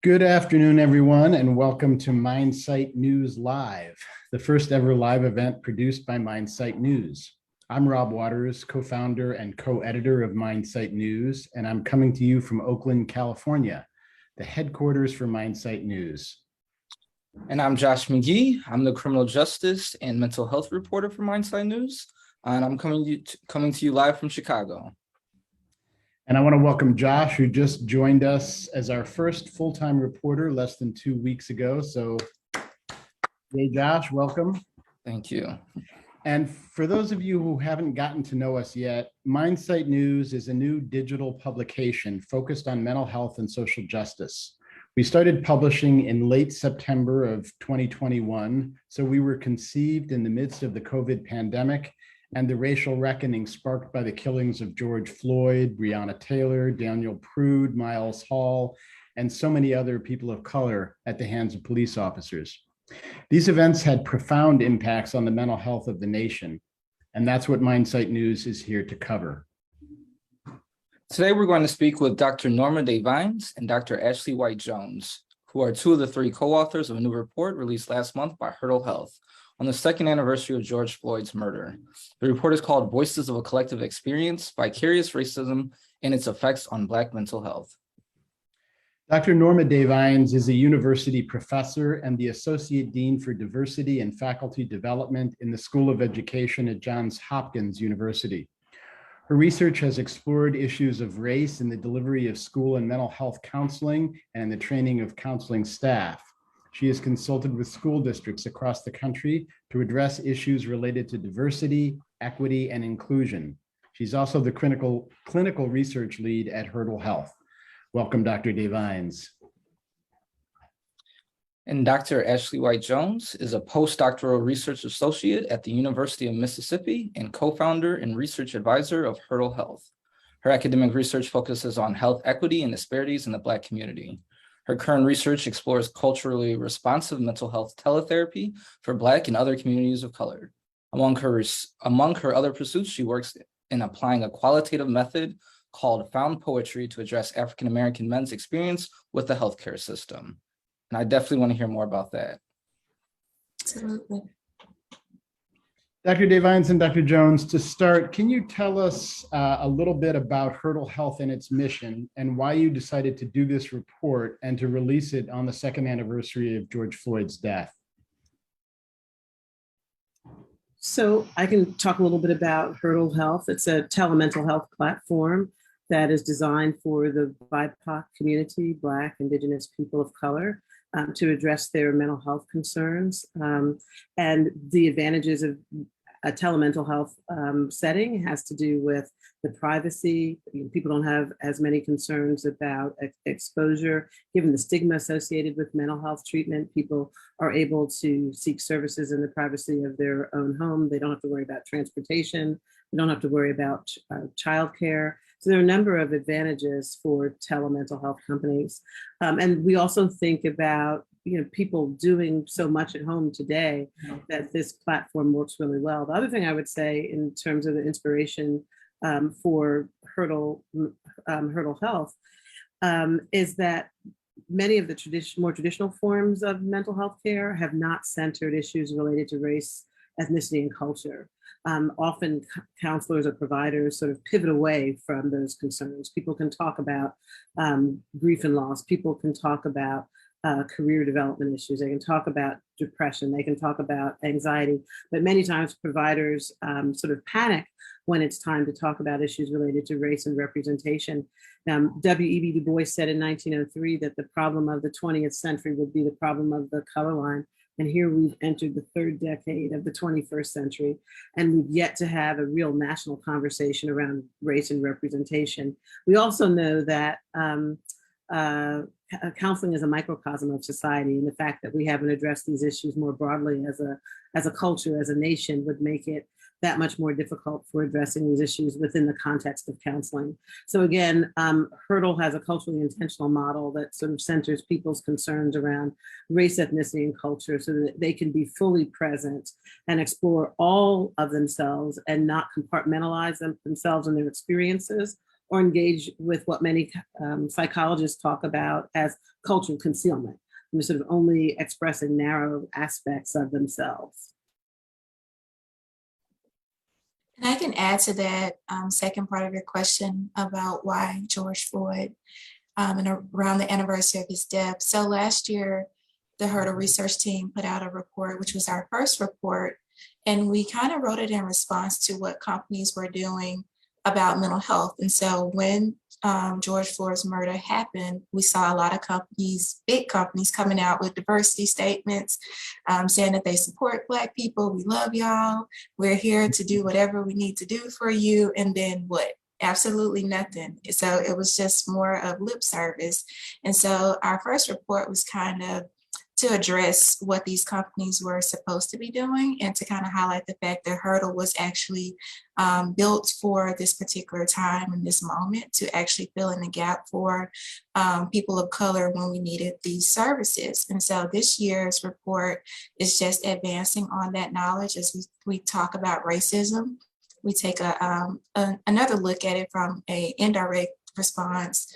Good afternoon, everyone, and welcome to MindSite News Live, the first ever live event produced by MindSite News. I'm Rob Waters, co-founder and co-editor of MindSite News, and I'm coming to you from Oakland, California, the headquarters for MindSite News. And I'm Josh McGee. I'm the criminal justice and mental health reporter for MindSite News, and I'm coming to you live from Chicago. And I want to welcome Josh, who just joined us as our first full-time reporter less than 2 weeks ago. So, hey, Josh, welcome. Thank you. And for those of you who haven't gotten to know us yet, MindSite News is a new digital publication focused on mental health and social justice. We started publishing in late September of 2021, so we were conceived in the midst of the COVID pandemic and the racial reckoning sparked by the killings of George Floyd, Breonna Taylor, Daniel Prude, Miles Hall, and so many other people of color at the hands of police officers. These events had profound impacts on the mental health of the nation, and that's what MindSite News is here to cover. Today, we're going to speak with Dr. Norma Devines and Dr. Ashley White-Jones, who are two of the three co-authors of a new report released last month by Raether Health on the second anniversary of George Floyd's murder. The report is called Voices of a Collective Experience, Vicarious Racism and Its Effects on Black Mental Health. Dr. Norma Devines is a university professor and the Associate Dean for Diversity and Faculty Development in the School of Education at Johns Hopkins University. Her research has explored issues of race in the delivery of school and mental health counseling and the training of counseling staff. She has consulted with school districts across the country to address issues related to diversity, equity, and inclusion. She's also the clinical research lead at Raether Health. Welcome, Dr. Devines. And Dr. Ashley White-Jones is a postdoctoral research associate at the University of Mississippi and co-founder and research advisor of Raether Health. Her academic research focuses on health equity and disparities in the Black community. Her current research explores culturally responsive mental health teletherapy for Black and other communities of color. Among her other pursuits, she works in applying a qualitative method called found poetry to address African-American men's experience with the healthcare system. And I definitely want to hear more about that. Absolutely. Dr. Devines and Dr. Jones, to start, can you tell us a little bit about Raether Health and its mission and why you decided to do this report and to release it on the second anniversary of George Floyd's death? So I can talk a little bit about Raether Health. It's a telemental health platform that is designed for the BIPOC community, Black, Indigenous people of color, to address their mental health concerns. And the advantages of a telemental health setting has to do with the privacy. People don't have as many concerns about exposure. Given the stigma associated with mental health treatment, people are able to seek services in the privacy of their own home. They don't have to worry about transportation. They don't have to worry about childcare. So there are a number of advantages for telemental health companies. And we also think about people doing so much at home today that this platform works really well. The other thing I would say in terms of the inspiration for Raether Health is that many of the more traditional forms of mental health care have not centered issues related to race, ethnicity, and culture. Often counselors or providers sort of pivot away from those concerns. People can talk about grief and loss. People can talk about career development issues. They can talk about depression. They can talk about anxiety. But many times providers sort of panic when it's time to talk about issues related to race and representation. W.E.B. Du Bois said in 1903 that the problem of the 20th century would be the problem of the color line. And here we've entered the third decade of the 21st century, and we've yet to have a real national conversation around race and representation. We also know that counseling is a microcosm of society, and the fact that we haven't addressed these issues more broadly as a culture, as a nation, would make it that much more difficult for addressing these issues within the context of counseling. So again, Raether has a culturally intentional model that sort of centers people's concerns around race, ethnicity, and culture so that they can be fully present and explore all of themselves and not compartmentalize themselves and their experiences, or engage with what many psychologists talk about as cultural concealment. They're sort of only expressing narrow aspects of themselves. And I can add to that second part of your question about why George Floyd and around the anniversary of his death. So last year, the Hurdle research team put out a report, which was our first report, and we kind of wrote it in response to what companies were doing about mental health. And so when George Floyd's murder happened, we saw a lot of companies, big companies, coming out with diversity statements, saying that they support Black people. We love y'all. We're here to do whatever we need to do for you. And then what? Absolutely nothing. So it was just more of lip service. And so our first report was kind of to address what these companies were supposed to be doing and to kind of highlight the fact that Hurdle was actually built for this particular time and this moment to actually fill in the gap for people of color when we needed these services. And so this year's report is just advancing on that knowledge as we talk about racism. We take another look at it from an indirect response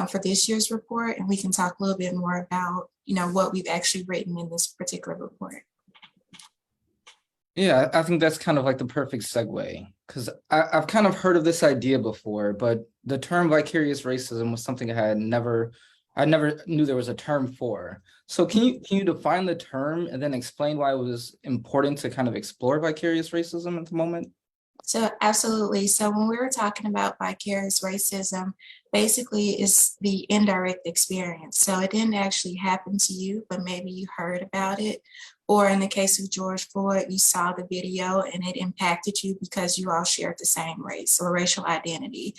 for this year's report, and we can talk a little bit more about what we've actually written in this particular report. Yeah, I think that's kind of like the perfect segue, because I've kind of heard of this idea before, but the term vicarious racism was something I never knew there was a term for. So can you define the term and then explain why it was important to kind of explore vicarious racism at the moment? So absolutely. So when we were talking about vicarious racism, basically it's the indirect experience. So it didn't actually happen to you, but maybe you heard about it. Or in the case of George Floyd, you saw the video and it impacted you because you all shared the same race or racial identity.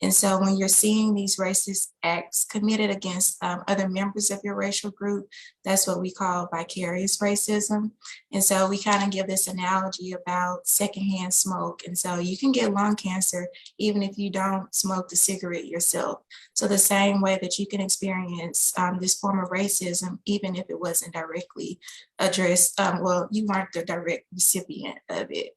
And so when you're seeing these racist acts committed against other members of your racial group, that's what we call vicarious racism. And so we kind of give this analogy about secondhand smoke. And so you can get lung cancer even if you don't smoke the cigarette yourself. So the same way that you can experience this form of racism, even if it wasn't directly addressed, you weren't the direct recipient of it.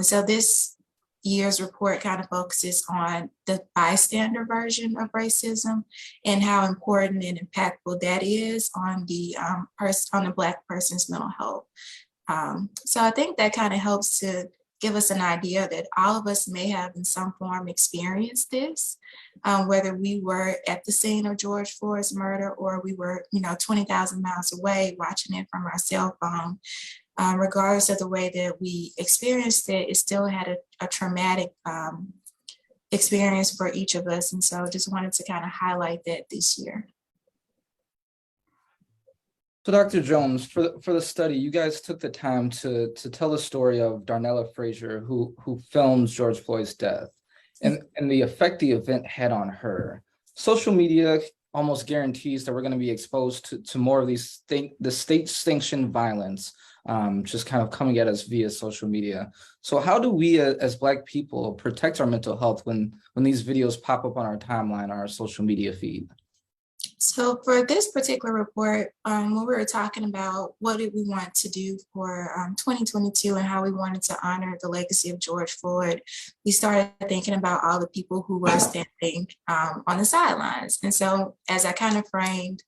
So this year's report kind of focuses on the bystander version of racism and how important and impactful that is on the Black person's mental health. So I think that kind of helps to give us an idea that all of us may have in some form experienced this, whether we were at the scene of George Floyd's murder or we were 20,000 miles away watching it from our cell phone. Regardless of the way that we experienced it, it still had a traumatic experience for each of us. And so I just wanted to kind of highlight that this year. So Dr. Jones, for the study, you guys took the time to tell the story of Darnella Frazier, who filmed George Floyd's death and the effect the event had on her. Social media almost guarantees that we're going to be exposed to more of the state-sanctioned violence, just kind of coming at us via social media. So how do we as Black people protect our mental health when these videos pop up on our timeline, our social media feed? So for this particular report, when we were talking about what did we want to do for 2022 and how we wanted to honor the legacy of George Floyd, we started thinking about all the people who were standing on the sidelines. And so as I kind of framed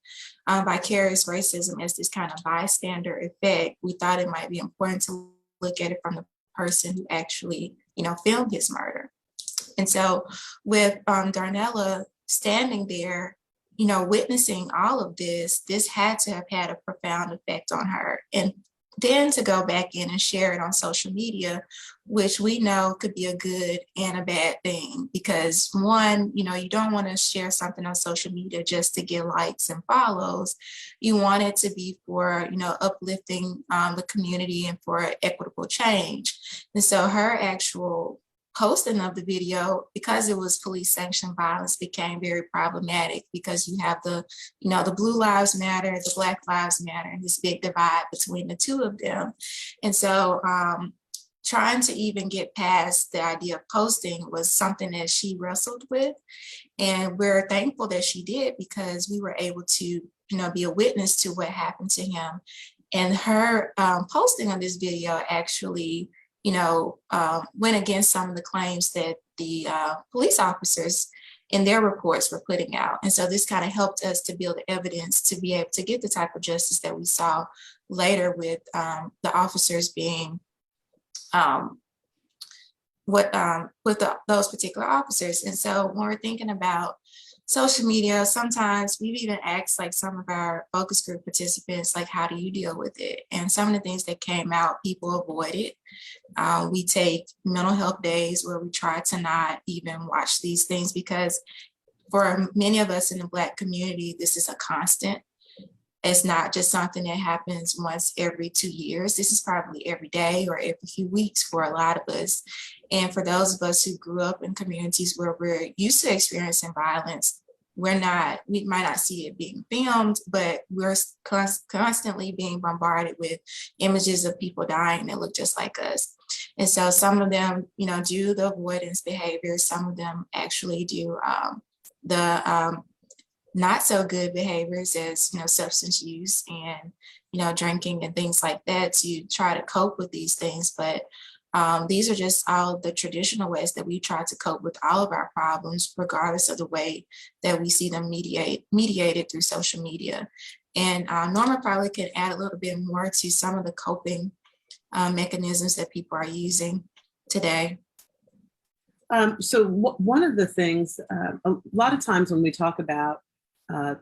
vicarious racism as this kind of bystander effect, we thought it might be important to look at it from the person who actually, filmed his murder. And so with Darnella standing there, witnessing all of this had to have had a profound effect on her. And then to go back in and share it on social media, which we know could be a good and a bad thing, because one, you don't want to share something on social media just to get likes and follows. You want it to be for, uplifting the community and for equitable change. And so her actual posting of the video, because it was police sanctioned violence, became very problematic because you have the Blue Lives Matter, the Black Lives Matter, and this big divide between the two of them. And so trying to even get past the idea of posting was something that she wrestled with. And we're thankful that she did, because we were able to, be a witness to what happened to him. And her posting of this video actually went against some of the claims that the police officers in their reports were putting out. And so this kind of helped us to build evidence to be able to get the type of justice that we saw later with the officers being those particular officers. And so when we're thinking about social media, sometimes we've even asked like some of our focus group participants, like, how do you deal with it? And some of the things that came out, people avoid it. We take mental health days where we try to not even watch these things, because for many of us in the Black community, this is a constant. It's not just something that happens once every 2 years. This is probably every day or every few weeks for a lot of us. And for those of us who grew up in communities where we're used to experiencing violence, we might not see it being filmed, but we're constantly being bombarded with images of people dying that look just like us. And so some of them, do the avoidance behaviors. Some of them actually do the not so good behaviors as, substance use and, drinking and things like that to try to cope with these things. But these are just all the traditional ways that we try to cope with all of our problems, regardless of the way that we see them mediated through social media. And Norma probably could add a little bit more to some of the coping mechanisms that people are using today. So one of the things, a lot of times when we talk about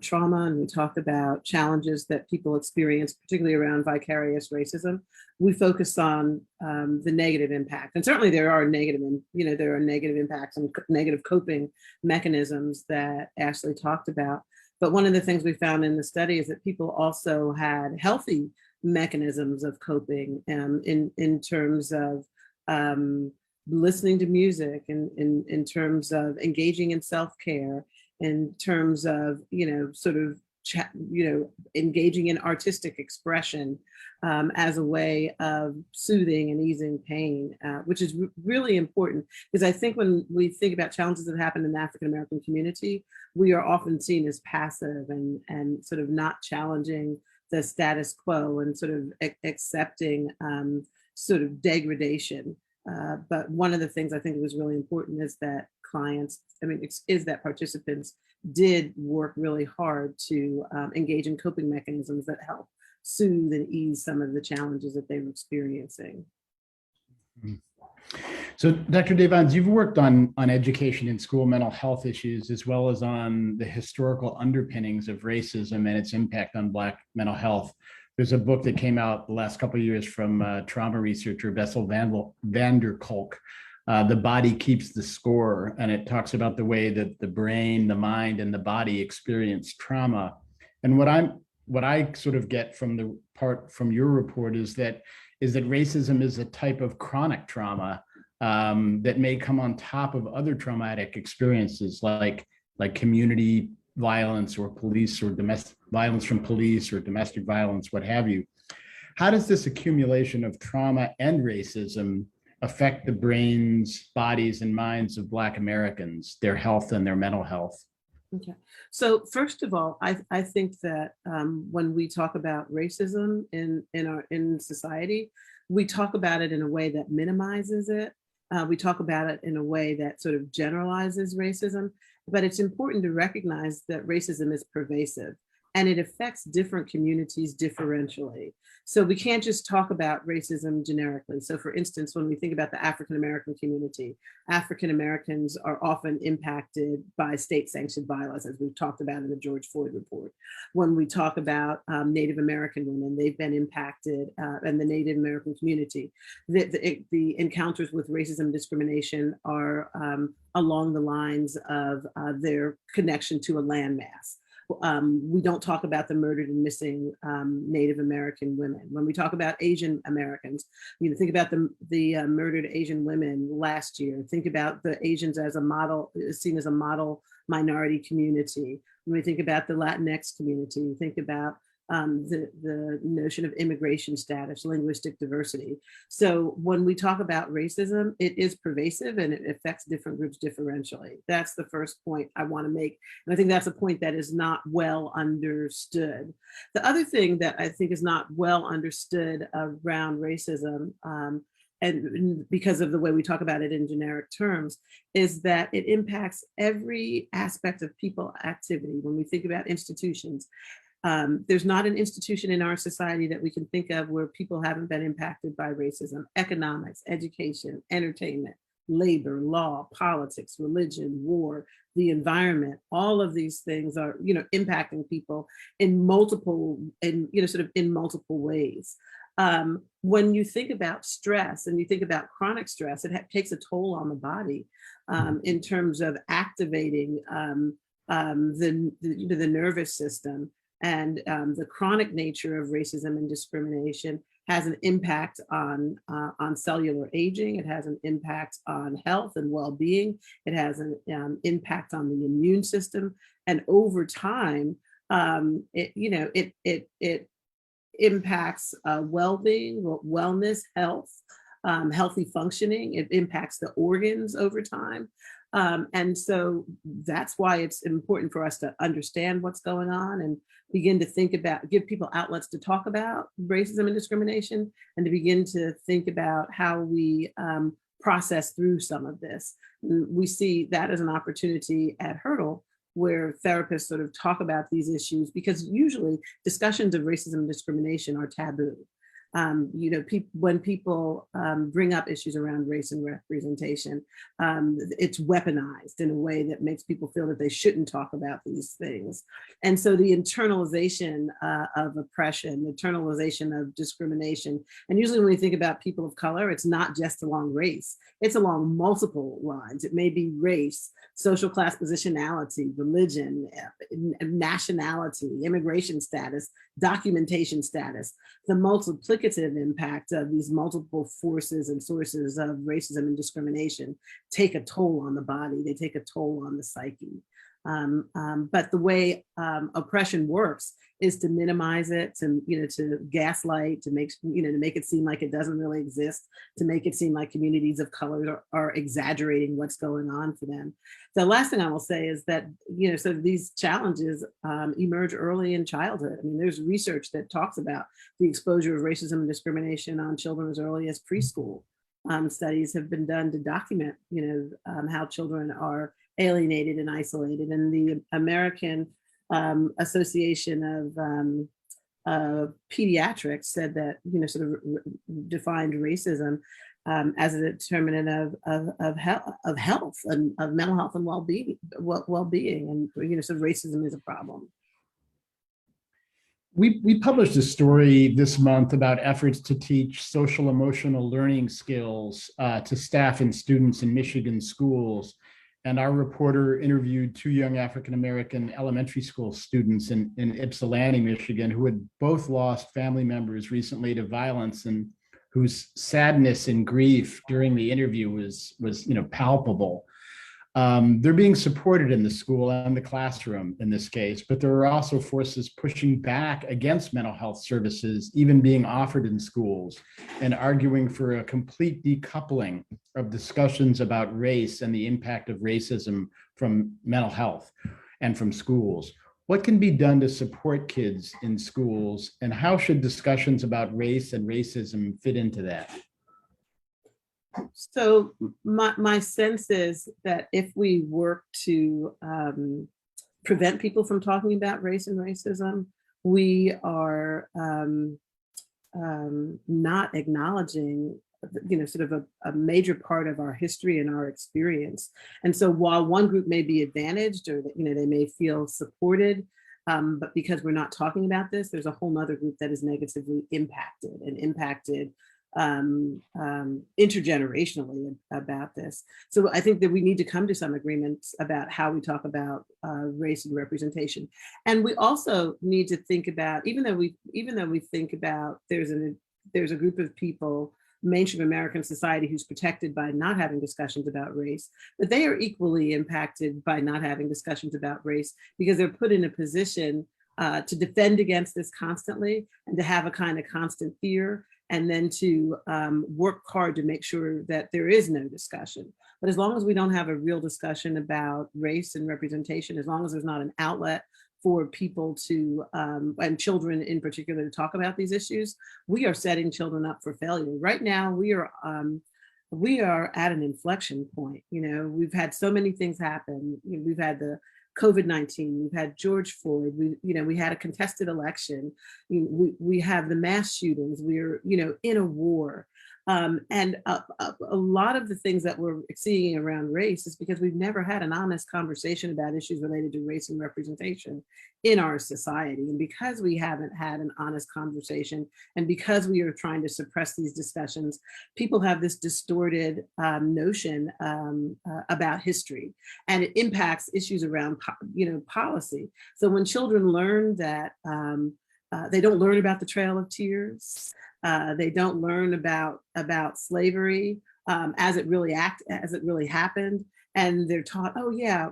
trauma and we talk about challenges that people experience, particularly around vicarious racism, we focus on the negative impact. And certainly there are negative impacts and negative coping mechanisms that Ashley talked about. But one of the things we found in the study is that people also had healthy mechanisms of coping in terms of listening to music, and in terms of engaging in self-care, in terms of, engaging in artistic expression as a way of soothing and easing pain, which is really important, because I think when we think about challenges that happen in the African-American community, we are often seen as passive and sort of not challenging the status quo and sort of accepting sort of degradation. But one of the things I think was really important is that participants did work really hard to engage in coping mechanisms that help soothe and ease some of the challenges that they were experiencing. So Dr. Devons, you've worked on education in school mental health issues, as well as on the historical underpinnings of racism and its impact on Black mental health. There's a book that came out the last couple of years from trauma researcher Bessel van der Kolk, The Body Keeps the Score, and it talks about the way that the brain, the mind, and the body experience trauma. And what I sort of get from your report is that racism is a type of chronic trauma that may come on top of other traumatic experiences like community violence or police or domestic violence from police or domestic violence, what have you. How does this accumulation of trauma and racism affect the brains, bodies, and minds of Black Americans, their health and their mental health? Okay, so first of all, I think that when we talk about racism in society, we talk about it in a way that minimizes it. We talk about it in a way that sort of generalizes racism, but it's important to recognize that racism is pervasive and it affects different communities differentially. So we can't just talk about racism generically. So for instance, when we think about the African-American community, African-Americans are often impacted by state-sanctioned violence, as we've talked about in the George Floyd report. When we talk about Native American women, they've been impacted, and the Native American community. The encounters with racism and discrimination are along the lines of their connection to a landmass. We don't talk about the murdered and missing Native American women. When we talk about Asian Americans, think about the murdered Asian women last year. Think about the Asians as a model, seen as a model minority community. When we think about the Latinx community, think about the notion of immigration status, linguistic diversity. So when we talk about racism, it is pervasive and it affects different groups differentially. That's the first point I want to make. And I think that's a point that is not well understood. The other thing that I think is not well understood around racism and because of the way we talk about it in generic terms, is that it impacts every aspect of people activity. When we think about institutions, there's not an institution in our society that we can think of where people haven't been impacted by racism. Economics, education, entertainment, labor, law, politics, religion, war, the environment, all of these things are, impacting people in multiple ways. When you think about stress and you think about chronic stress, it takes a toll on the body in terms of activating the nervous system. And the chronic nature of racism and discrimination has an impact on cellular aging. It has an impact on health and well-being. It has an impact on the immune system. And over time, it impacts well-being, wellness, health, healthy functioning. It impacts the organs over time. And so that's why it's important for us to understand what's going on and begin to think about, give people outlets to talk about racism and discrimination, and to begin to think about how we process through some of this. We see that as an opportunity at Hurdle, where therapists sort of talk about these issues, because usually discussions of racism and discrimination are taboo. When people bring up issues around race and representation, it's weaponized in a way that makes people feel that they shouldn't talk about these things. And so the internalization of oppression, the internalization of discrimination, and usually when we think about people of color, it's not just along race, it's along multiple lines. It may be race, social class positionality, religion, nationality, immigration status, documentation status, the multiplicative impact of these multiple forces and sources of racism and discrimination take a toll on the body, they take a toll on the psyche. But the way oppression works is to minimize it, to gaslight, to make it seem like it doesn't really exist, to make it seem like communities of color are exaggerating what's going on for them. The last thing I will say is that, so these challenges emerge early in childhood. I mean, there's research that talks about the exposure of racism and discrimination on children as early as preschool. Studies have been done to document, how children are alienated and isolated. And the American Association of Pediatrics said that, sort of defined racism as a determinant of health and of mental health and well-being, and so racism is a problem. We published a story this month about efforts to teach social emotional learning skills to staff and students in Michigan schools. And our reporter interviewed two young African-American elementary school students in Ypsilanti, Michigan, who had both lost family members recently to violence, and whose sadness and grief during the interview was palpable. They're being supported in the school and the classroom in this case, but there are also forces pushing back against mental health services even being offered in schools, and arguing for a complete decoupling of discussions about race and the impact of racism from mental health and from schools. What can be done to support kids in schools, and how should discussions about race and racism fit into that? So my sense is that if we work to prevent people from talking about race and racism, we are not acknowledging, sort of a major part of our history and our experience. And so while one group may be advantaged, or they may feel supported, but because we're not talking about this, there's a whole nother group that is negatively impacted intergenerationally about this. So I think that we need to come to some agreements about how we talk about race and representation. And we also need to think about, even though we think about there's a group of people, mainstream American society, who's protected by not having discussions about race, but they are equally impacted by not having discussions about race, because they're put in a position to defend against this constantly, and to have a kind of constant fear, and then to work hard to make sure that there is no discussion. But as long as we don't have a real discussion about race and representation, as long as there's not an outlet for people to, and children in particular, to talk about these issues, we are setting children up for failure. Right now, we are at an inflection point. You know, we've had so many things happen. You know, we've had the COVID-19, we've had George Floyd, we had a contested election, we have the mass shootings, we're, in a war. And a lot of the things that we're seeing around race is because we've never had an honest conversation about issues related to race and representation in our society. And because we haven't had an honest conversation, and because we are trying to suppress these discussions, people have this distorted notion about history, and it impacts issues around, policy. So when children learn that they don't learn about the Trail of Tears, they don't learn about slavery as it really happened, and they're taught, oh yeah,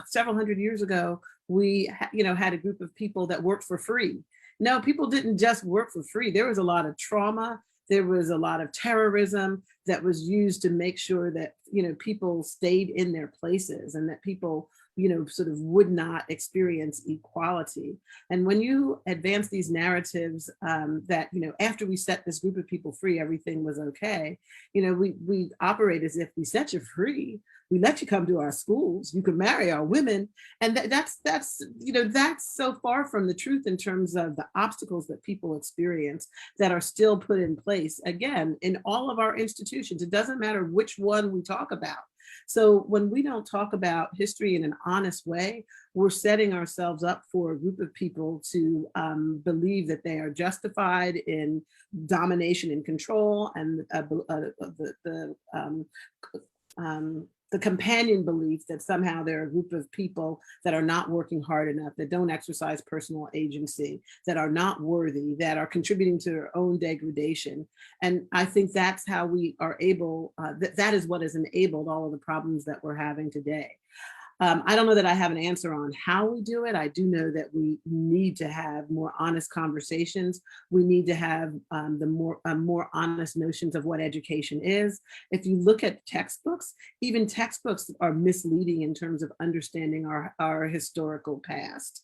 several hundred years ago we had a group of people that worked for free. No, people didn't just work for free. There was a lot of trauma. There was a lot of terrorism that was used to make sure that people stayed in their places, and that people sort of would not experience equality. And when you advance these narratives that, after we set this group of people free, everything was okay, we operate as if we set you free, we let you come to our schools, you can marry our women. And that's so far from the truth in terms of the obstacles that people experience that are still put in place, again, in all of our institutions. It doesn't matter which one we talk about. So when we don't talk about history in an honest way, we're setting ourselves up for a group of people to believe that they are justified in domination and control, and the companion belief that somehow there are a group of people that are not working hard enough, that don't exercise personal agency, that are not worthy, that are contributing to their own degradation. And I think that's how we are able, that is what has enabled all of the problems that we're having today. I don't know that I have an answer on how we do it. I do know that we need to have more honest conversations. We need to have more honest notions of what education is. If you look at textbooks, even textbooks are misleading in terms of understanding our historical past.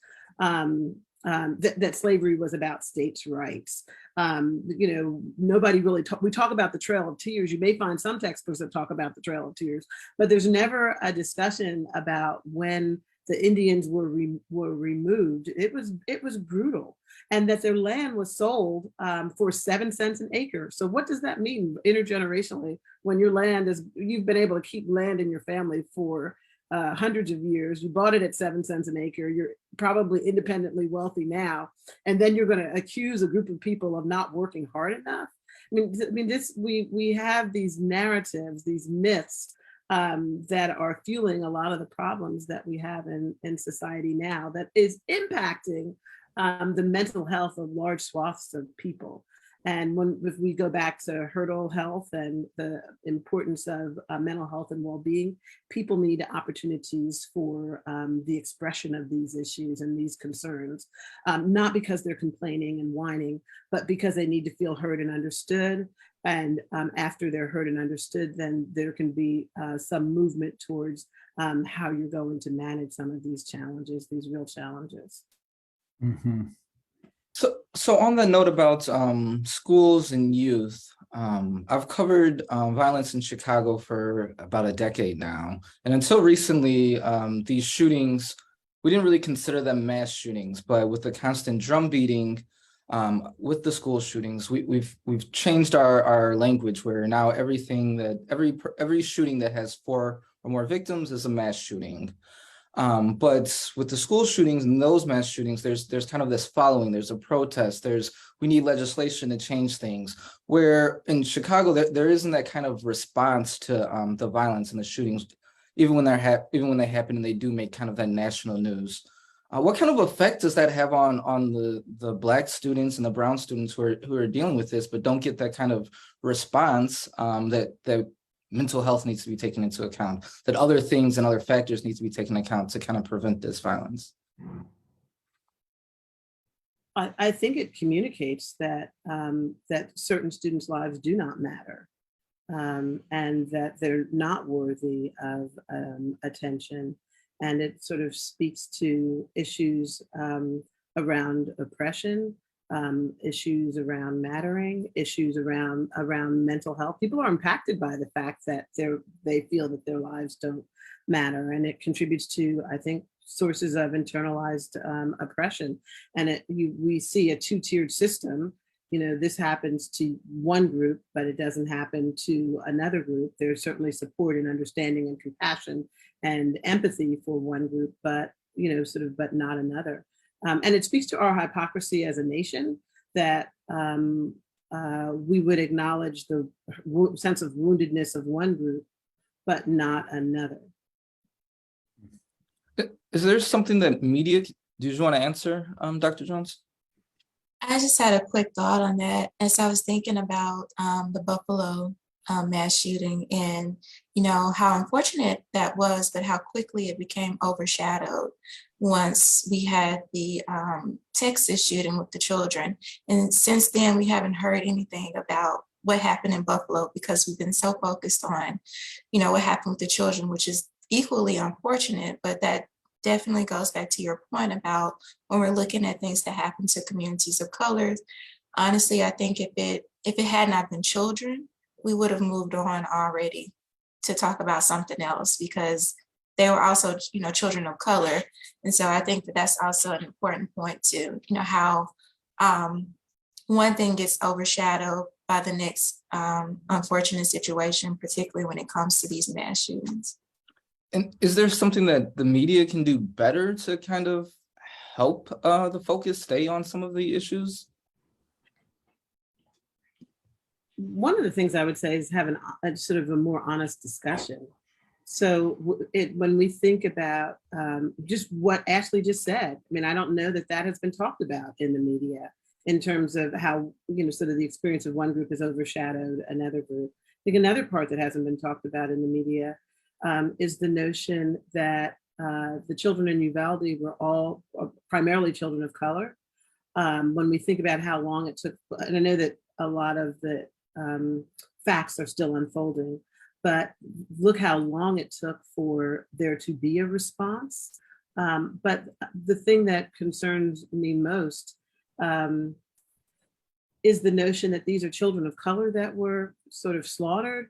That slavery was about states' rights. Nobody really we talk about the Trail of Tears. You may find some textbooks that talk about the Trail of Tears, but there's never a discussion about when the Indians were removed. It was brutal, and that their land was sold for 7 cents an acre. So what does that mean intergenerationally when your land you've been able to keep land in your family for hundreds of years, you bought it at 7 cents an acre, you're probably independently wealthy now, and then you're going to accuse a group of people of not working hard enough? We have these narratives, these myths that are fueling a lot of the problems that we have in society now, that is impacting the mental health of large swaths of people. And if we go back to Hurdle Health and the importance of mental health and well-being, people need opportunities for the expression of these issues and these concerns, not because they're complaining and whining, but because they need to feel heard and understood. And after they're heard and understood, then there can be some movement towards how you're going to manage some of these challenges, these real challenges. Mm-hmm. So on the note about schools and youth, I've covered violence in Chicago for about a decade now. And until recently, these shootings, we didn't really consider them mass shootings, but with the constant drum beating, with the school shootings, we've changed our language, where now every shooting that has 4 or more victims is a mass shooting. But with the school shootings and those mass shootings, there's kind of this following, there's a protest, we need legislation to change things. Where in Chicago, there isn't that kind of response to the violence and the shootings, even when they happen and they do make kind of that national news. What kind of effect does that have on the Black students and the brown students who are dealing with this, but don't get that kind of response that mental health needs to be taken into account, that other things and other factors need to be taken into account to kind of prevent this violence? I think it communicates that certain students' lives do not matter, and that they're not worthy of attention, and it sort of speaks to issues around oppression, issues around mattering, issues around mental health. People are impacted by the fact that they feel that their lives don't matter, and it contributes to, I think, sources of internalized oppression. And we see a two-tiered system. You know, this happens to one group, but it doesn't happen to another group. There's certainly support and understanding and compassion and empathy for one group, but but not another. And it speaks to our hypocrisy as a nation that we would acknowledge the sense of woundedness of one group, but not another. Is there something that media, do you want to answer, Dr. Jones? I just had a quick thought on that as I was thinking about the Buffalo mass shooting and, how unfortunate that was, but how quickly it became overshadowed once we had the Texas shooting with the children. And since then, we haven't heard anything about what happened in Buffalo because we've been so focused on, what happened with the children, which is equally unfortunate, but that definitely goes back to your point about when we're looking at things that happen to communities of color. Honestly, I think if it had not been children, we would have moved on already to talk about something else because they were also, children of color. And so I think that that's also an important point too, how one thing gets overshadowed by the next unfortunate situation, particularly when it comes to these mass shootings. And is there something that the media can do better to kind of help the focus stay on some of the issues? One of the things I would say is have a sort of a more honest discussion. So when we think about just what Ashley just said, I mean, I don't know that has been talked about in the media in terms of how, sort of the experience of one group has overshadowed another group. I think another part that hasn't been talked about in the media is the notion that the children in Uvalde were all primarily children of color. When we think about how long it took, and I know that a lot of the facts are still unfolding, but look how long it took for there to be a response. But the thing that concerns me most is the notion that these are children of color that were sort of slaughtered.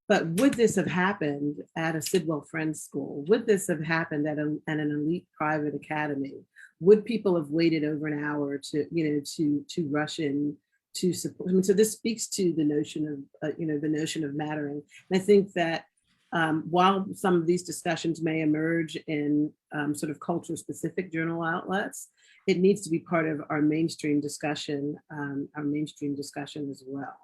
But would this have happened at a Sidwell Friends school? Would this have happened at an elite private academy? Would people have waited over an hour to rush in to support? I mean, so this speaks to the notion of mattering. And I think that while some of these discussions may emerge in sort of culture specific journal outlets, it needs to be part of our mainstream discussion as well.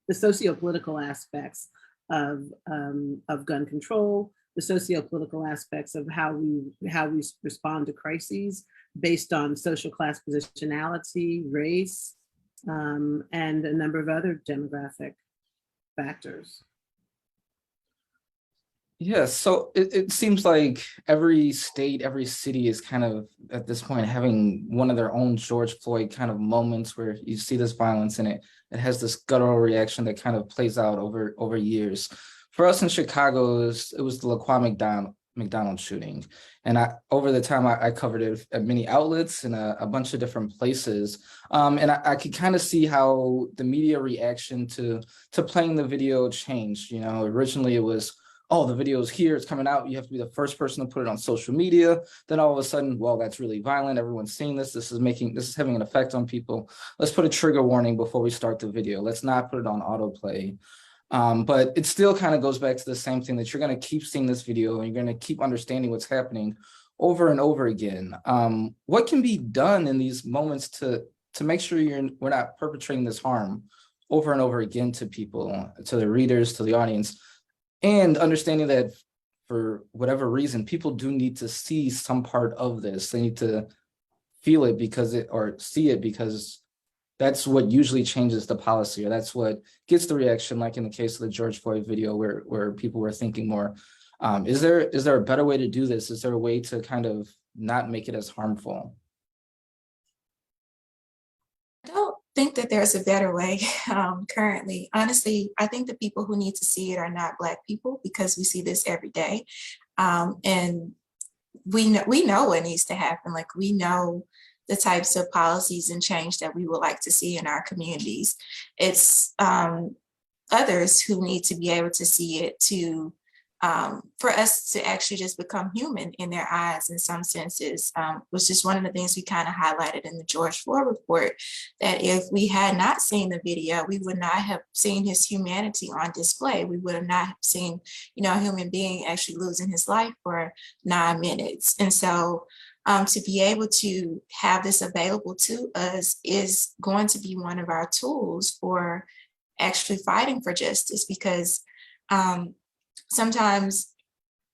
The socio-political aspects of gun control, the socio-political aspects of how we respond to crises based on social class positionality, race, and a number of other demographic factors. Yes, so it seems like every state, every city is kind of at this point having one of their own George Floyd kind of moments where you see this violence and it has this guttural reaction that kind of plays out over years. For us in Chicago, it was the Laquan McDonald shooting. And over the time I covered it at many outlets and a bunch of different places. And I could kind of see how the media reaction to playing the video changed. Originally it was, oh, the video is here, it's coming out, you have to be the first person to put it on social media. Then all of a sudden, well, that's really violent, everyone's seeing this, this is having an effect on people. Let's put a trigger warning before we start the video. Let's not put it on autoplay. But it still kind of goes back to the same thing that you're gonna keep seeing this video and you're gonna keep understanding what's happening over and over again. What can be done in these moments to make sure we're not perpetrating this harm over and over again to people, to the readers, to the audience? And understanding that for whatever reason, people do need to see some part of this. They need to feel it or see it because that's what usually changes the policy, or that's what gets the reaction, like in the case of the George Floyd video where people were thinking more. Is there a better way to do this? Is there a way to kind of not make it as harmful? I don't think that there's a better way currently. Honestly, I think the people who need to see it are not Black people because we see this every day. And we know what needs to happen. Like, we know the types of policies and change that we would like to see in our communities. It's others who need to be able to see it to for us to actually just become human in their eyes in some senses, was just one of the things we kind of highlighted in the George Floyd report, that if we had not seen the video, we would not have seen his humanity on display. We would have not seen, a human being actually losing his life for 9 minutes. And so to be able to have this available to us is going to be one of our tools for actually fighting for justice, because sometimes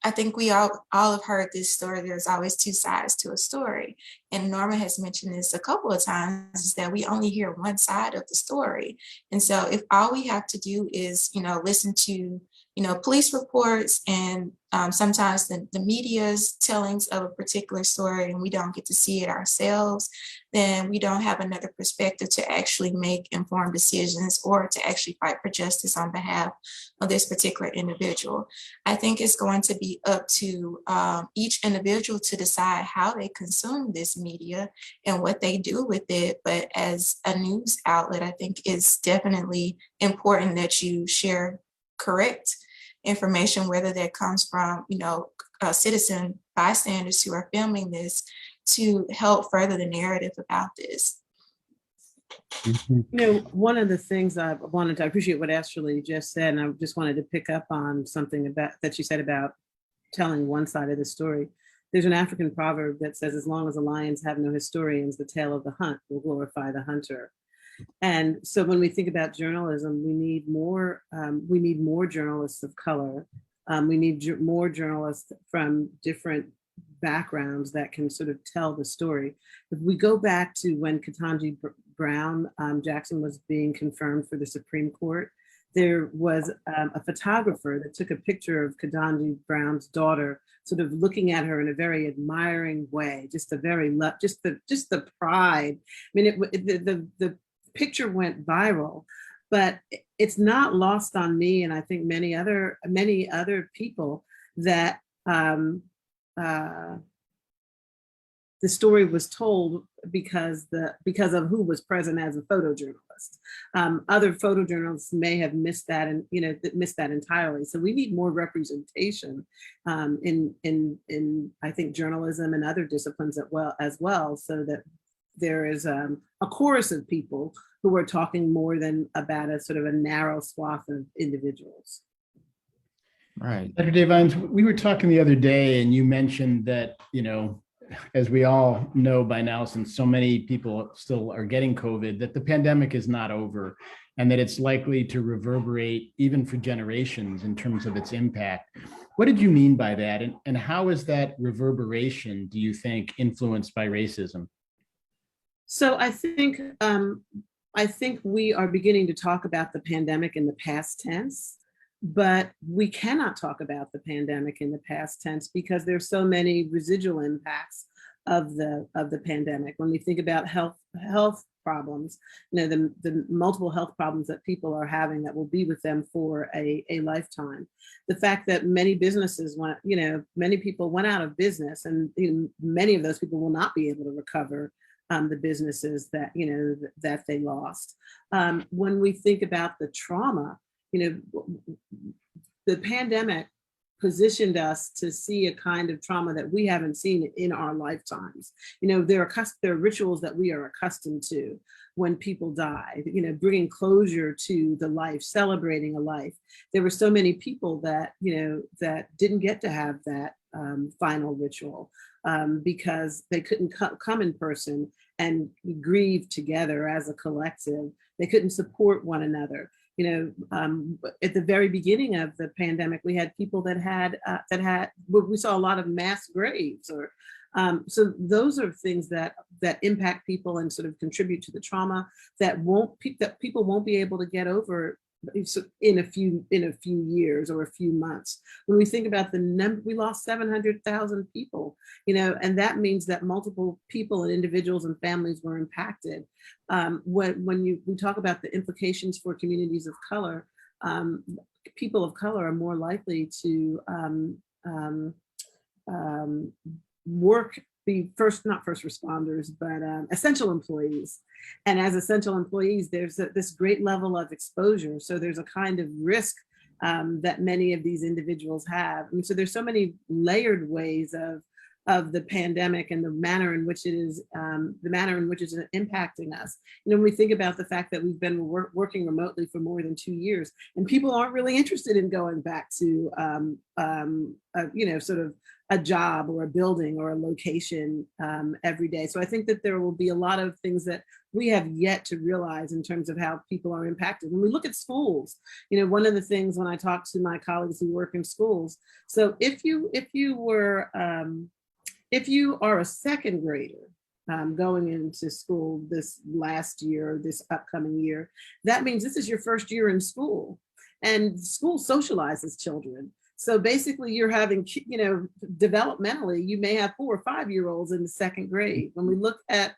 I think we all have heard this story. There's always two sides to a story. And Norma has mentioned this a couple of times, is that we only hear one side of the story. And so if all we have to do is, listen to, police reports and sometimes the media's tellings of a particular story, and we don't get to see it ourselves, then we don't have another perspective to actually make informed decisions or to actually fight for justice on behalf of this particular individual. I think it's going to be up to each individual to decide how they consume this media and what they do with it. But as a news outlet, I think it's definitely important that you share correct information, whether that comes from, citizen bystanders who are filming this, to help further the narrative about this. One of the things I appreciate what Ashley just said, and I just wanted to pick up on something about that she said about telling one side of the story. There's an African proverb that says, as long as the lions have no historians, the tale of the hunt will glorify the hunter. And so when we think about journalism, we need more journalists of color. We need more journalists from different backgrounds that can sort of tell the story. If we go back to when Ketanji Brown Jackson was being confirmed for the Supreme Court, there was a photographer that took a picture of Ketanji Brown's daughter, sort of looking at her in a very admiring way, just the pride. I mean, the picture went viral, but it's not lost on me, and I think many other people, that the story was told because of who was present as a photojournalist. Other photojournalists may have missed that, and missed that entirely. So we need more representation in I think journalism and other disciplines as well, so that there is a chorus of people who are talking more than about a sort of a narrow swath of individuals. Right. Dr. Devines, we were talking the other day, and you mentioned that, as we all know by now, since so many people still are getting COVID, that the pandemic is not over, and that it's likely to reverberate even for generations in terms of its impact. What did you mean by that? And how is that reverberation, do you think, influenced by racism? So I think we are beginning to talk about the pandemic in the past tense, but we cannot talk about the pandemic in the past tense because there's so many residual impacts of the pandemic. When we think about health problems, the multiple health problems that people are having that will be with them for a lifetime. The fact that many businesses many people went out of business, and many of those people will not be able to recover the businesses that that they lost. When we think about the trauma, the pandemic positioned us to see a kind of trauma that we haven't seen in our lifetimes. There are rituals that we are accustomed to when people die, bringing closure to the life, celebrating a life. There were so many people that, that didn't get to have that final ritual because they couldn't come in person and grieve together as a collective. They couldn't support one another. At the very beginning of the pandemic, we had people we saw a lot of mass graves, or so those are things that impact people and sort of contribute to the trauma that people won't be able to get over in a few years or a few months. When we think about the number, we lost 700,000 people, and that means that multiple people and individuals and families were impacted. When we talk about the implications for communities of color, people of color are more likely to work, be not first responders, but essential employees. And as essential employees, there's this great level of exposure. So there's a kind of risk that many of these individuals have. And so there's so many layered ways of the pandemic and the manner in which it's impacting us. You know, when we think about the fact that we've been working remotely for more than 2 years, and people aren't really interested in going back to, sort of a job or a building or a location every day. So I think that there will be a lot of things that we have yet to realize in terms of how people are impacted. When we look at schools, you know, one of the things when I talk to my colleagues who work in schools, so if you are a second grader going into school this last year, this upcoming year, that means this is your first year in school, and school socializes children. So basically you're having, you know, developmentally, you may have 4 or 5-year-olds in the second grade. When we look at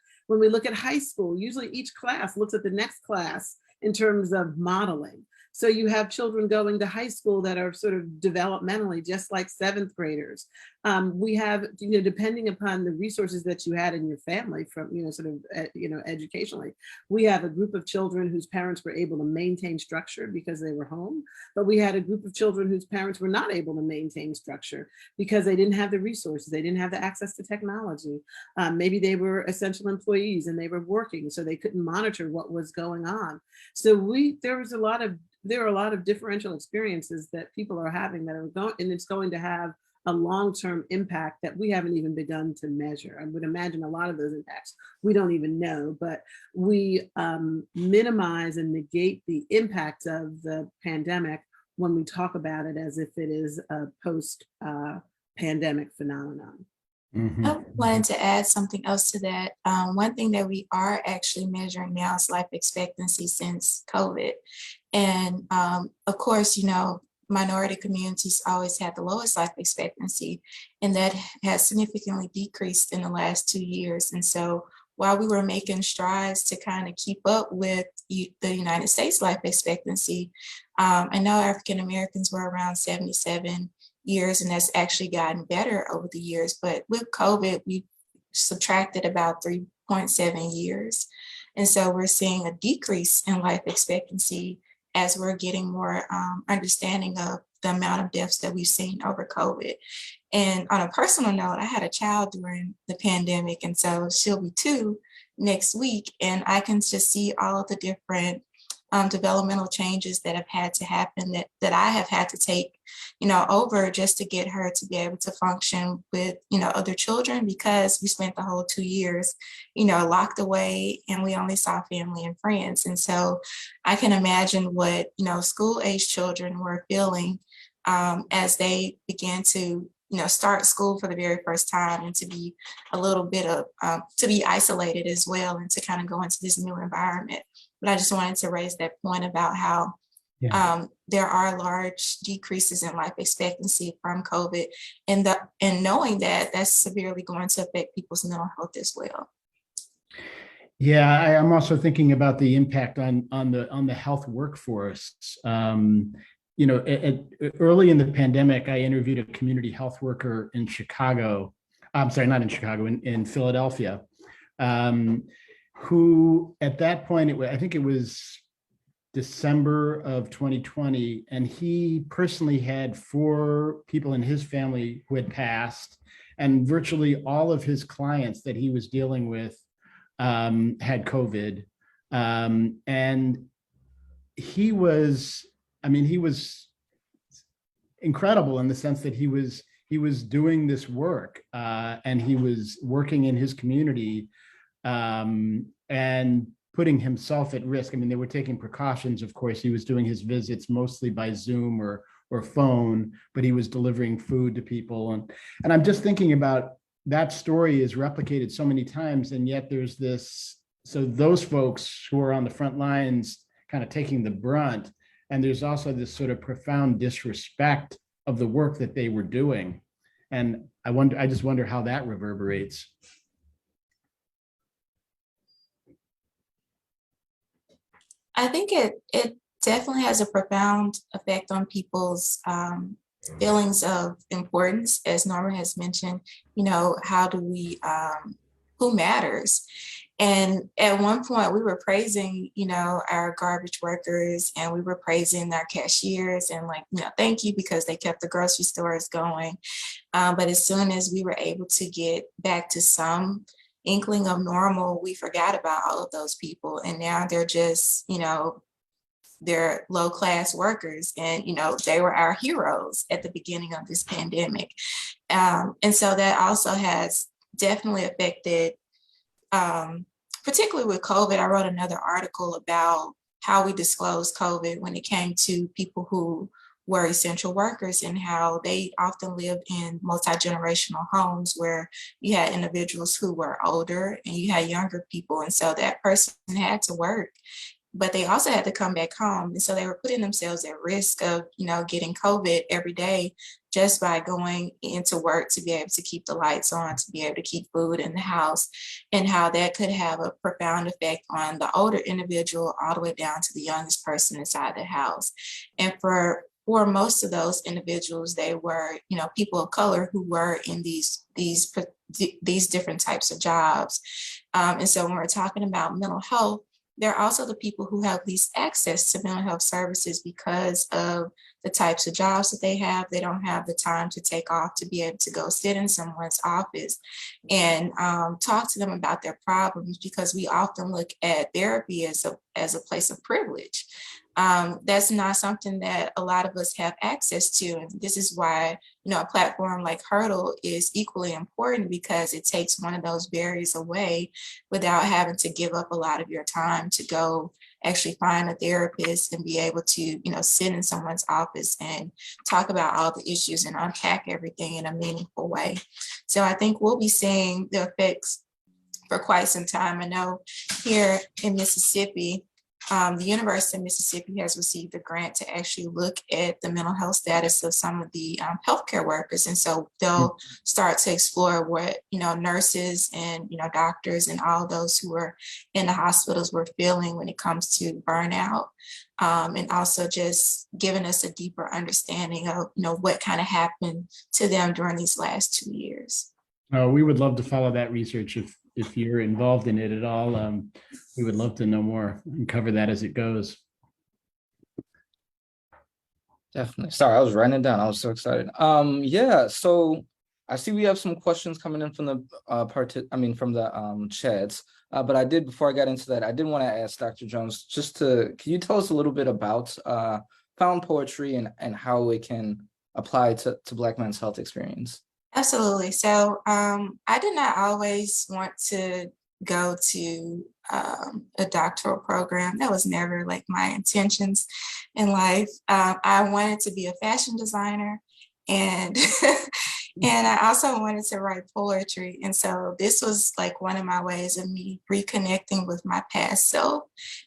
high school, usually each class looks at the next class in terms of modeling. So you have children going to high school that are sort of developmentally just like 7th graders. We have, you know, depending upon the resources that you had in your family from, you know, sort of, educationally, we have a group of children whose parents were able to maintain structure because they were home, but we had a group of children whose parents were not able to maintain structure because they didn't have the resources, they didn't have the access to technology. Maybe they were essential employees and they were working, so they couldn't monitor what was going on. So there are a lot of differential experiences that people are having that are going, and it's going to have a long-term impact that we haven't even begun to measure. I would imagine a lot of those impacts we don't even know, but we minimize and negate the impact of the pandemic when we talk about it as if it is a post-pandemic phenomenon. Mhm. I wanted to add something else to that. One thing that we are actually measuring now is life expectancy since COVID. And of course, you know, minority communities always had the lowest life expectancy, and that has significantly decreased in the last 2 years. And so while we were making strides to kind of keep up with the United States life expectancy, I know African Americans were around 77 years, and that's actually gotten better over the years. But with COVID, we subtracted about 3.7 years. And so we're seeing a decrease in life expectancy as we're getting more understanding of the amount of deaths that we've seen over COVID. And on a personal note, I had a child during the pandemic, and so she'll be 2 next week. And I can just see all of the different developmental changes that have had to happen that I have had to take, you know, over just to get her to be able to function with, you know, other children, because we spent the whole 2 years, you know, locked away, and we only saw family and friends. And so I can imagine what, you know, school age children were feeling as they began to, you know, start school for the very first time, and to be a little bit of, to be isolated as well, and to kind of go into this new environment. But I just wanted to raise that point about how there are large decreases in life expectancy from COVID, and knowing that that's severely going to affect people's mental health as well. Yeah, I'm also thinking about the impact on the health workforce. You know, early in the pandemic, I interviewed a community health worker in Chicago. I'm sorry, not in Chicago, in Philadelphia, who at that point, I think it was December of 2020, and he personally had 4 people in his family who had passed, and virtually all of his clients that he was dealing with had COVID. And he was incredible in the sense that he was doing this work, and he was working in his community, and putting himself at risk. I mean, they were taking precautions, of course. He was doing his visits mostly by Zoom or phone, but he was delivering food to people. And I'm just thinking about that story is replicated so many times, and yet there's this, so those folks who are on the front lines kind of taking the brunt, and there's also this sort of profound disrespect of the work that they were doing. And I just wonder how that reverberates. I think it definitely has a profound effect on people's feelings of importance, as Norma has mentioned, how do we, who matters? And at one point we were praising, our garbage workers, and we were praising our cashiers and like, thank you, because they kept the grocery stores going. But as soon as we were able to get back to some inkling of normal, we forgot about all of those people. And now they're just, they're low-class workers, and they were our heroes at the beginning of this pandemic. And so that also has definitely affected, particularly with COVID. I wrote another article about how we disclosed COVID when it came to people who were essential workers, and how they often lived in multi-generational homes where you had individuals who were older and you had younger people. And so that person had to work, but they also had to come back home. And so they were putting themselves at risk of, getting COVID every day just by going into work to be able to keep the lights on, to be able to keep food in the house, and how that could have a profound effect on the older individual all the way down to the youngest person inside the house. And for most of those individuals, they were, people of color who were in these different types of jobs. And so when we're talking about mental health, they're also the people who have least access to mental health services because of the types of jobs that they have. They don't have the time to take off to be able to go sit in someone's office and talk to them about their problems, because we often look at therapy as a place of privilege. That's not something that a lot of us have access to. And this is why, a platform like Hurdle is equally important, because it takes one of those barriers away without having to give up a lot of your time to go actually find a therapist and be able to, sit in someone's office and talk about all the issues and unpack everything in a meaningful way. So I think we'll be seeing the effects for quite some time. I know here in Mississippi, the University of Mississippi has received a grant to actually look at the mental health status of some of the healthcare workers. And so they'll start to explore what, nurses and, doctors and all those who are in the hospitals were feeling when it comes to burnout. And also just giving us a deeper understanding of, what kind of happened to them during these last 2 years. We would love to follow that research if you're involved in it at all. We would love to know more and cover that as it goes. Definitely. Sorry, I was writing it down. I was so excited. Yeah. So I see we have some questions coming in from the from the chats. But before I got into that, I did want to ask Dr. Jones, can you tell us a little bit about found poetry and how it can apply to Black men's health experience? Absolutely. So I did not always want to go to a doctoral program. That was never like my intentions in life. I wanted to be a fashion designer, and and I also wanted to write poetry. And so this was like one of my ways of me reconnecting with my past self.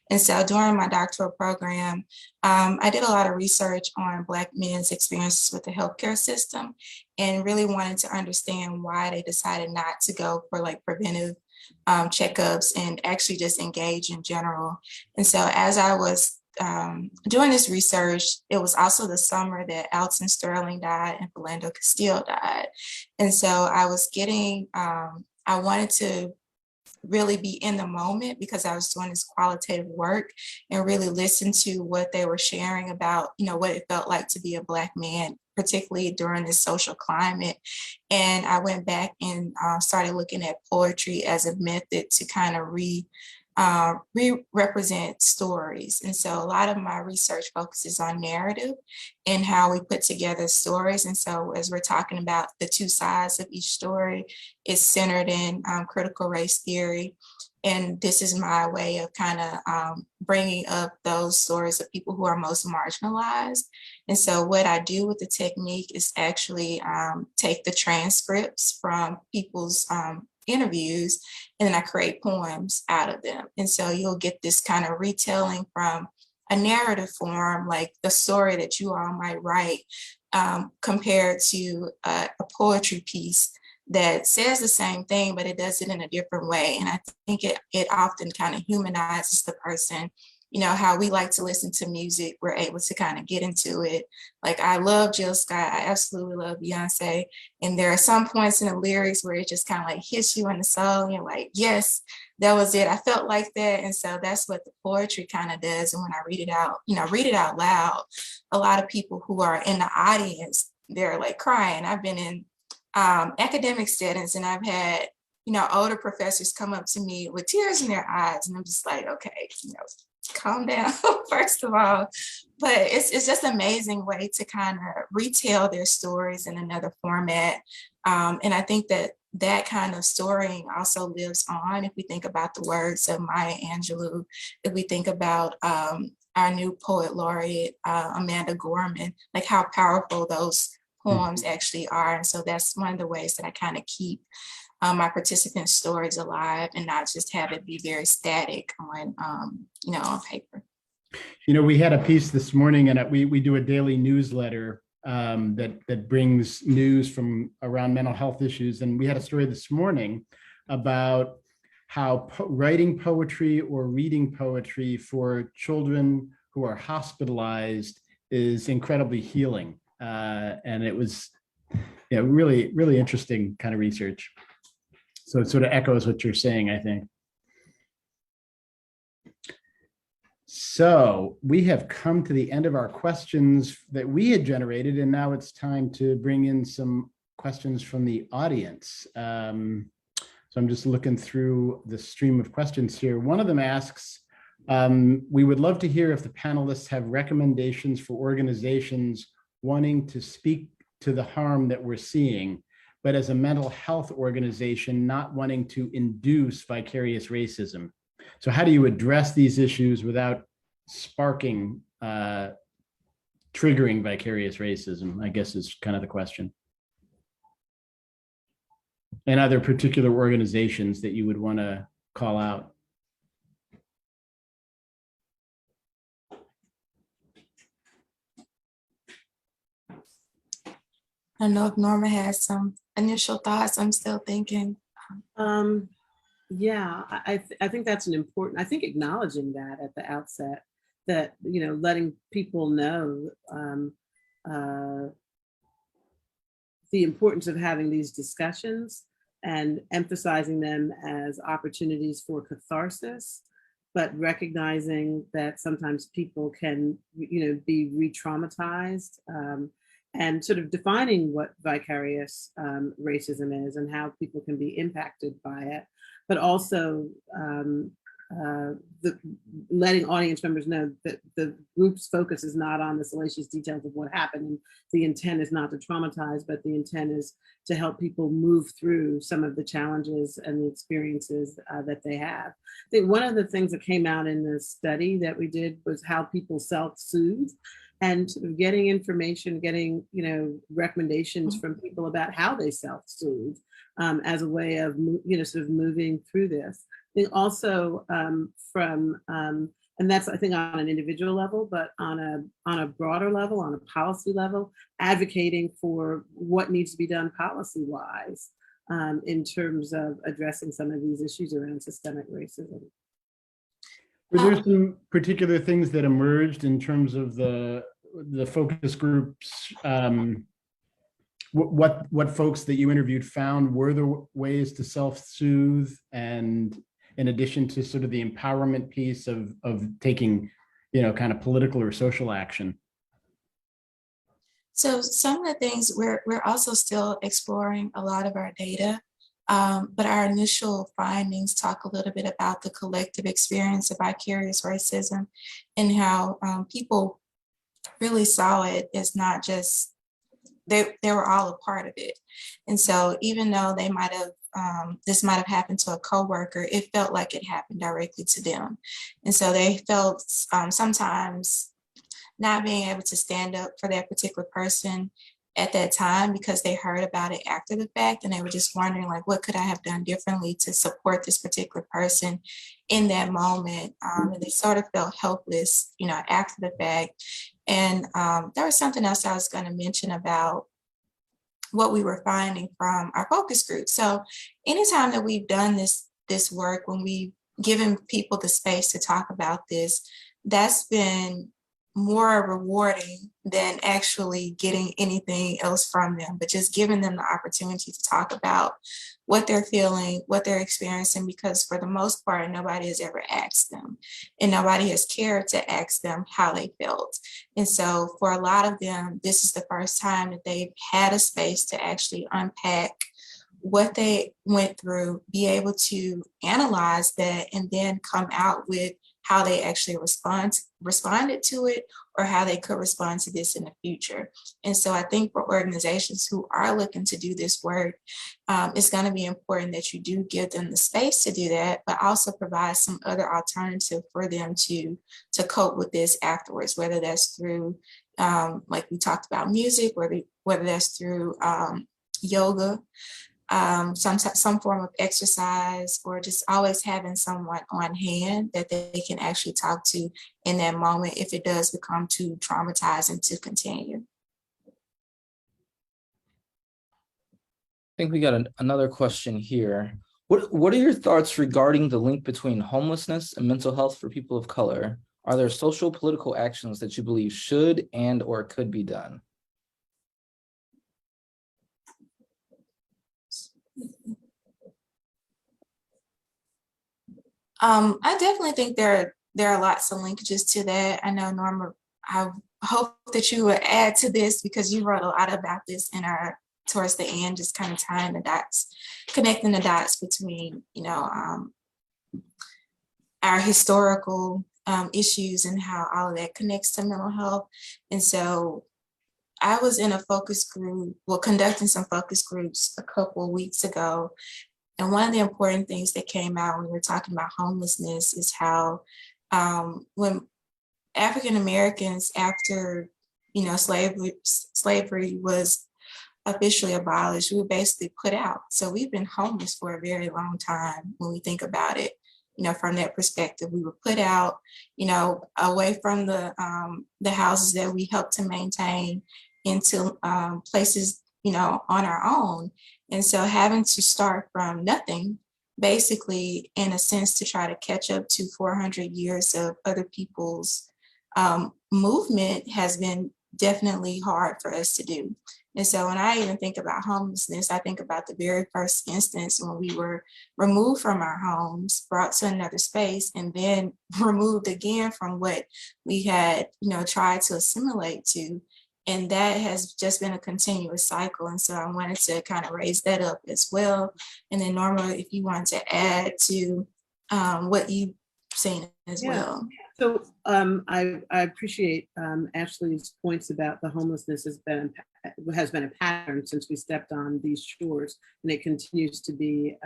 And so during my doctoral program, I did a lot of research on Black men's experiences with the healthcare system, and really wanted to understand why they decided not to go for like preventive checkups and actually just engage in general. And so as I was doing this research, it was also the summer that Alton Sterling died and Philando Castile died. And so I was I wanted to really be in the moment, because I was doing this qualitative work and really listen to what they were sharing about, what it felt like to be a Black man, particularly during this social climate. And I went back and started looking at poetry as a method to kind of re-represent stories. And so a lot of my research focuses on narrative and how we put together stories. And so as we're talking about the two sides of each story, it's centered in critical race theory. And this is my way of kind of bringing up those stories of people who are most marginalized. And so what I do with the technique is actually take the transcripts from people's interviews, and then I create poems out of them. And so you'll get this kind of retelling from a narrative form, like the story that you all might write, compared to a poetry piece that says the same thing, but it does it in a different way. And I think it often kind of humanizes the person how we like to listen to music, we're able to kind of get into it. Like I love Jill Scott, I absolutely love Beyonce. And there are some points in the lyrics where it just kind of like hits you in the soul. And you're like, yes, that was it. I felt like that. And so that's what the poetry kind of does. And when I read it out, read it out loud, a lot of people who are in the audience, they're like crying. I've been in academic settings and I've had, older professors come up to me with tears in their eyes. And I'm just like, okay, calm down, first of all. But it's just an amazing way to kind of retell their stories in another format. And I think that kind of storying also lives on if we think about the words of Maya Angelou, if we think about our new poet laureate, Amanda Gorman, like how powerful those poems actually are. And so that's one of the ways that I kind of keep my participants' stories alive and not just have it be very static on paper. We had a piece this morning, and we do a daily newsletter that brings news from around mental health issues. And we had a story this morning about how writing poetry or reading poetry for children who are hospitalized is incredibly healing. And it was really, really interesting kind of research. So it sort of echoes what you're saying, I think. So we have come to the end of our questions that we had generated, and now it's time to bring in some questions from the audience. So I'm just looking through the stream of questions here. One of them asks, we would love to hear if the panelists have recommendations for organizations wanting to speak to the harm that we're seeing, but as a mental health organization, not wanting to induce vicarious racism. So how do you address these issues without sparking, triggering vicarious racism, I guess is kind of the question. And other particular organizations that you would want to call out? I don't know if Norma has some initial thoughts. I'm still thinking. Yeah, I think that's I think acknowledging that at the outset, that, letting people know the importance of having these discussions and emphasizing them as opportunities for catharsis, but recognizing that sometimes people can, be re-traumatized, and sort of defining what vicarious racism is and how people can be impacted by it, but also letting audience members know that the group's focus is not on the salacious details of what happened. And the intent is not to traumatize, but the intent is to help people move through some of the challenges and the experiences that they have. I think one of the things that came out in the study that we did was how people self-soothe, and sort of getting information, getting, recommendations from people about how they self-soothe as a way of, sort of moving through this. I think also and that's, I think, on an individual level, but on a broader level, on a policy level, advocating for what needs to be done policy-wise in terms of addressing some of these issues around systemic racism. Were there some particular things that emerged in terms of the focus groups? What folks that you interviewed found were the ways to self-soothe, and in addition to sort of the empowerment piece of taking, kind of political or social action? So some of the things we're also still exploring a lot of our data. But our initial findings talk a little bit about the collective experience of vicarious racism and how people really saw it as not just, they were all a part of it. And so even though they might have, this might have happened to a coworker, it felt like it happened directly to them. And so they felt sometimes not being able to stand up for that particular person at that time because they heard about it after the fact, and they were just wondering, like, what could I have done differently to support this particular person in that moment? And they sort of felt helpless, after the fact. And there was something else I was going to mention about what we were finding from our focus group. So anytime that we've done this work, when we've given people the space to talk about this, that's been more rewarding than actually getting anything else from them, but just giving them the opportunity to talk about what they're feeling, what they're experiencing, because for the most part, nobody has ever asked them and nobody has cared to ask them how they felt. And so for a lot of them, this is the first time that they've had a space to actually unpack what they went through, be able to analyze that, and then come out with how they actually responded to it, or how they could respond to this in the future. And so I think for organizations who are looking to do this work, it's going to be important that you do give them the space to do that, but also provide some other alternative for them to cope with this afterwards, whether that's through, like we talked about, music, whether that's through yoga, some form of exercise, or just always having someone on hand that they can actually talk to in that moment if it does become too traumatizing to continue. I think we got another question here. What are your thoughts regarding the link between homelessness and mental health for people of color? Are there social political actions that you believe should and or could be done? I definitely think there are lots of linkages to that. I know, Norma, I hope that you would add to this because you wrote a lot about this in our towards the end, just kind of tying the dots, connecting the dots between, our historical issues and how all of that connects to mental health. And so I was in a focus group, conducting some focus groups a couple of weeks ago. And one of the important things that came out when we were talking about homelessness is how when African Americans, after slavery was officially abolished, we were basically put out. So we've been homeless for a very long time when we think about it. From that perspective, we were put out, away from the houses that we helped to maintain into places, on our own. And so having to start from nothing, basically, in a sense, to try to catch up to 400 years of other people's movement has been definitely hard for us to do. And so when I even think about homelessness, I think about the very first instance when we were removed from our homes, brought to another space, and then removed again from what we had, tried to assimilate to. And that has just been a continuous cycle. And so I wanted to kind of raise that up as well. And then Norma, if you want to add to what you've seen as well. So I appreciate Ashley's points about the homelessness has been a pattern since we stepped on these shores, and it continues to be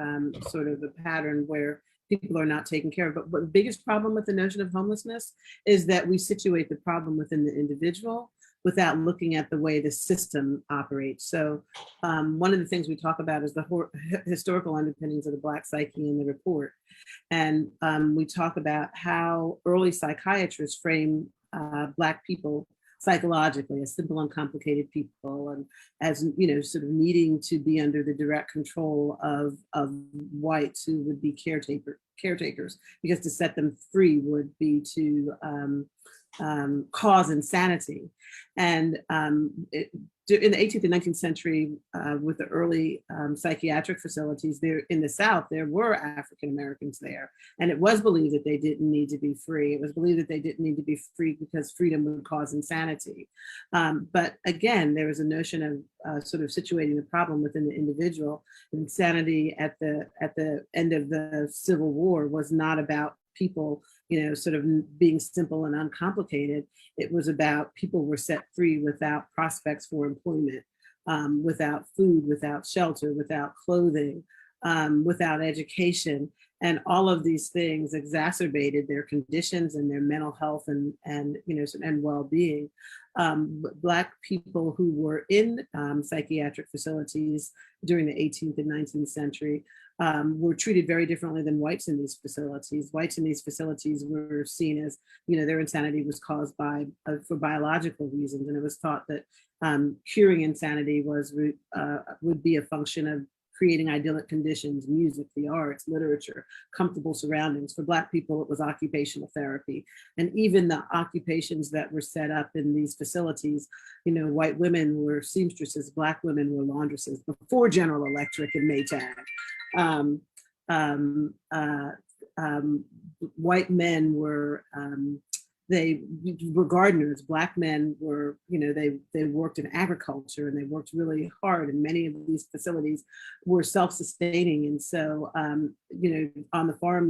sort of a pattern where people are not taken care of. But the biggest problem with the notion of homelessness is that we situate the problem within the individual without looking at the way the system operates. So one of the things we talk about is the historical underpinnings of the Black psyche in the report. And we talk about how early psychiatrists frame Black people psychologically as simple, uncomplicated people, and as, sort of needing to be under the direct control of whites who would be caretakers, because to set them free would be to cause insanity. And in the 18th and 19th century, with the early psychiatric facilities there in the South, there were African Americans there. And it was believed that they didn't need to be free. It was believed that they didn't need to be free because freedom would cause insanity. But again, there was a notion of sort of situating the problem within the individual. Insanity at the end of the Civil War was not about people, sort of being simple and uncomplicated. It was about people were set free without prospects for employment, without food, without shelter, without clothing, without education. And all of these things exacerbated their conditions and their mental health and well-being. Black people who were in psychiatric facilities during the 18th and 19th century were treated very differently than whites in these facilities. Whites in these facilities were seen as, their insanity was caused for biological reasons, and it was thought that curing insanity would be a function creating idyllic conditions, music, the arts, literature, comfortable surroundings. For Black people, it was occupational therapy. And even the occupations that were set up in these facilities, you know, white women were seamstresses, Black women were laundresses before General Electric and Maytag. White men were, they were gardeners. Black men were, you know, they worked in agriculture and they worked really hard. And many of these facilities were self-sustaining. And so, you know, on the farm,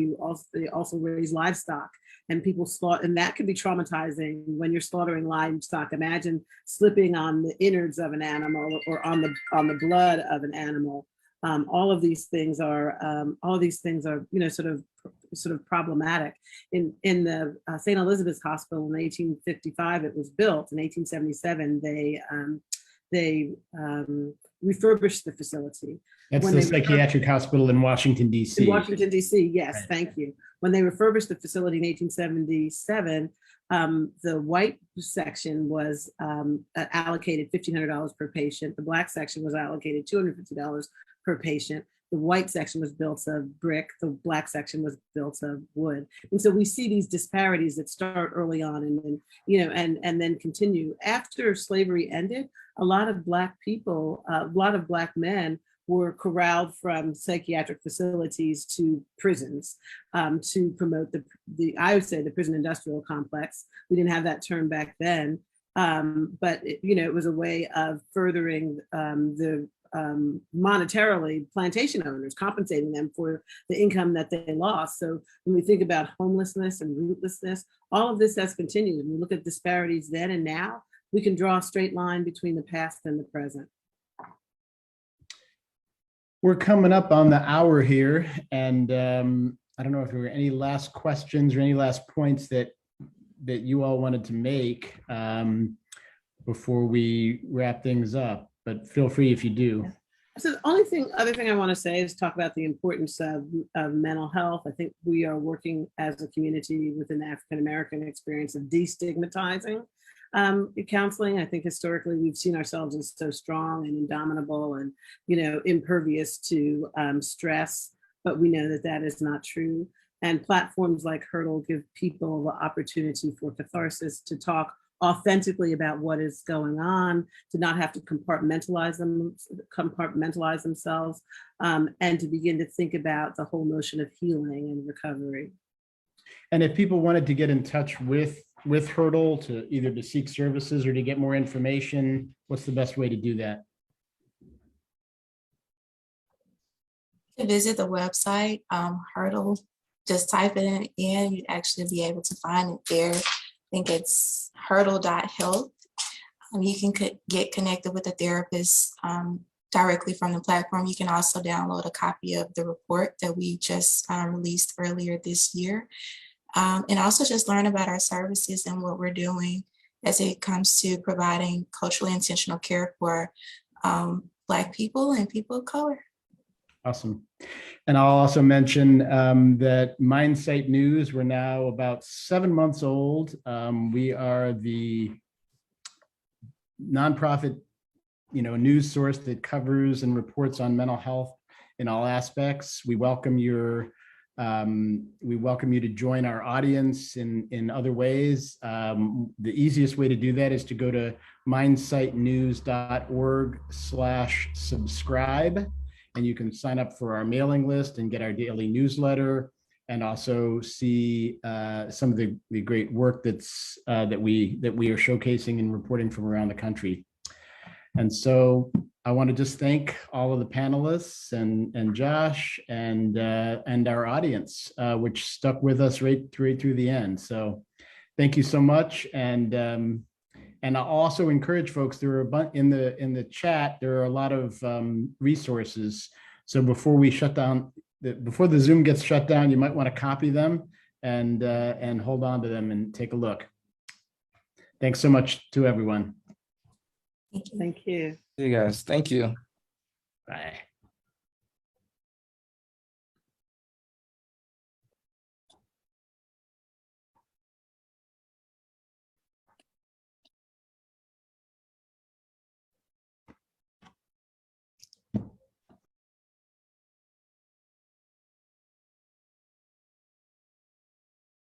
they also raise livestock, and people slaughter, and that can be traumatizing when you're slaughtering livestock. Imagine slipping on the innards of an animal or on the blood of an animal. All of these things are, you know, sort of problematic. In the St. Elizabeth's Hospital in 1855, it was built. In 1877, they refurbished the facility. That's the psychiatric hospital in Washington, D.C. In Washington, D.C., yes, Right. thank you. When they refurbished the facility in 1877, the white section was allocated $1,500 per patient. The Black section was allocated $250 per patient. The white section was built of brick. The Black section was built of wood. And so we see these disparities that start early on and then, you know, and then continue. After slavery ended, a lot of Black people, a lot of Black men were corralled from psychiatric facilities to prisons to promote I would say the prison industrial complex. We didn't have that term back then, but you know, it was a way of furthering the monetarily plantation owners, compensating them for the income that they lost. So when we think about homelessness and rootlessness, all of this has continued. When we look at disparities then and now, we can draw a straight line between the past and the present. We're coming up on the hour here, and I don't know if there were any last questions or any last points that you all wanted to make before we wrap things up, but feel free if you do. So the other thing I want to say is talk about the importance of mental health. I think we are working as a community within the African American experience of destigmatizing counseling. I think historically we've seen ourselves as so strong and indomitable and, you know, impervious to stress, but we know that that is not true. And platforms like Hurdle give people the opportunity for catharsis, to talk authentically about what is going on, to not have to compartmentalize themselves, and to begin to think about the whole notion of healing and recovery. And if people wanted to get in touch with Hurdle to either to seek services or to get more information, what's the best way to do that? To visit the website, Hurdle, just type it in, you'd actually be able to find it there. I think it's hurdle.health. You can get connected with a therapist directly from the platform. You can also download a copy of the report that we just released earlier this year. And also just learn about our services and what we're doing as it comes to providing culturally intentional care for Black people and people of color. Awesome. And I'll also mention that MindSite News, we're now about 7 months old. We are the nonprofit, you know, news source that covers and reports on mental health in all aspects. We welcome you to join our audience in other ways. The easiest way to do that is to go to mindsitenews.org/subscribe, and you can sign up for our mailing list and get our daily newsletter, and also see some of the great work that we are showcasing and reporting from around the country. And so I want to just thank all of the panelists and Josh and our audience, which stuck with us right through the end. So thank you so much. And I'll also encourage folks, there are in the chat, there are a lot of resources. So before we shut down, before the Zoom gets shut down, you might want to copy them and hold on to them and take a look. Thanks so much to everyone. Thank you. You guys, thank you. Bye.